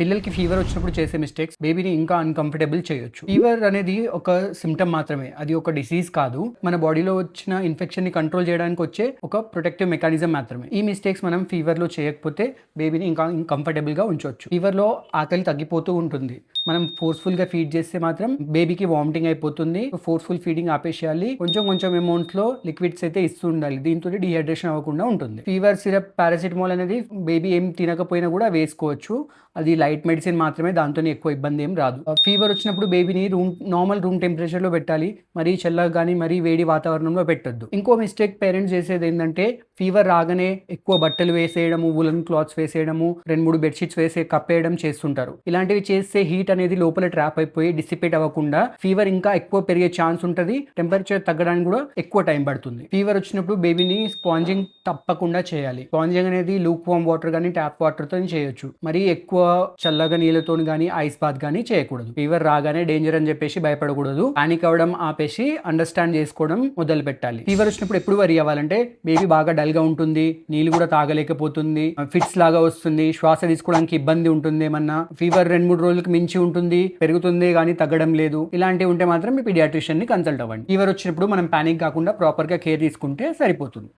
పిల్లలకి ఫీవర్ వచ్చినప్పుడు చేసే మిస్టేక్స్ బేబీని ఇంకా అన్‌కంఫర్టబుల్ చేయొచ్చు. ఫీవర్ అనేది ఒక సింప్టమ్ మాత్రమే. అది ఒక డిసీజ్ కాదు. మన బాడీలో వచ్చిన ఇన్ఫెక్షన్‌ని కంట్రోల్ చేయడానికి వచ్చే ఒక ప్రొటెక్టివ్ మెకానిజం మాత్రమే. ఈ మిస్టేక్స్ మనం ఫీవర్‌లో చేయకపోతే బేబీని ఇంకా కంఫర్టబుల్‌గా ఉంచొచ్చు. ఫీవర్‌లో ఆకలి తగ్గిపోతూ ఉంటుంది. మనం ఫోర్స్‌ఫుల్‌గా ఫీడ్ చేస్తే మాత్రం బేబీకి వామిటింగ్ అయిపోతుంది. ఫోర్స్‌ఫుల్ ఫీడింగ్ ఆపేసేయాలి. కొంచెం కొంచెం అమౌంట్‌లో లిక్విడ్స్ అయితే ఇస్తూ ఉండాలి. దీంతోటి డీహైడ్రేషన్ అవ్వకుండా ఉంటుంది. ఫీవర్ సిరప్, పారాసిటమాల్ అనేది బేబీ ఏం తినకపోయినా కూడా వేసుకోవచ్చు. అది లైట్ మెడిసిన్ మాత్రమే. దాంతోని ఎక్కువ ఇబ్బంది ఏం రాదు. ఫీవర్ వచ్చినప్పుడు బేబీని నార్మల్ రూమ్ టెంపరేచర్‌లో పెట్టాలి. మరీ చల్లగా గానీ, మరీ వేడి వాతావరణంలో పెట్టొద్దు. ఇంకో మిస్టేక్ పేరెంట్స్ చేసేదేంటంటే ఫీవర్ రాగానే ఎక్కువ బట్టలు వేసేయడము, వూలన్ క్లాత్స్ వేసేయడము, 2, 3 బెడ్‌షీట్స్ వేసి కప్పేయడం చేస్తుంటారు. ఇలాంటివి చేస్తే హీట్ అనేది లోపల ట్రాప్ అయిపోయి డిసిపేట్ అవ్వకుండా ఫీవర్ ఇంకా ఎక్కువ పెరిగే ఛాన్స్ ఉంటది. టెంపరేచర్ తగ్గడానికి కూడా ఎక్కువ టైం పడుతుంది. ఫీవర్ వచ్చినప్పుడు బేబీని స్పాంజింగ్ తప్పకుండా చేయాలి. స్పాంజింగ్ అనేది లూక్ వార్మ్ వాటర్ గానీ, ట్యాప్ వాటర్‌తోని చేయొచ్చు. మరీ ఎక్కువ చల్లగా నీళ్ళతోని గానీ, ఐస్ బాత్ గానీ చేయకూడదు. ఫీవర్ రాగానే డేంజర్ అని చెప్పేసి భయపడకూడదు. పానిక్ అవ్వడం ఆపేసి అండర్‌స్టాండ్ చేసుకోవడం మొదలు పెట్టాలి. ఫీవర్ వచ్చినప్పుడు ఎప్పుడు వరీ అవ్వాలంటే బేబీ బాగా డల్‌గా ఉంటుంది, నీళ్ళు కూడా తాగలేకపోతుంది, ఫిట్స్ లాగా వస్తుంది, శ్వాస తీసుకోవడానికి ఇబ్బంది ఉంటుంది, ఏమన్నా ఫీవర్ 2, 3 రోజులకు మించి ఉంటుంది, పెరుగుతుంది కానీ తగ్గడం లేదు, ఇలాంటివి ఉంటే మాత్రం మీ పీడియాట్రిషియన్ని కన్సల్ట్ అవ్వండి. ఫీవర్ వచ్చినప్పుడు మనం పానిక్ కాకుండా ప్రాపర్‌గా కేర్ తీసుకుంటే సరిపోతుంది.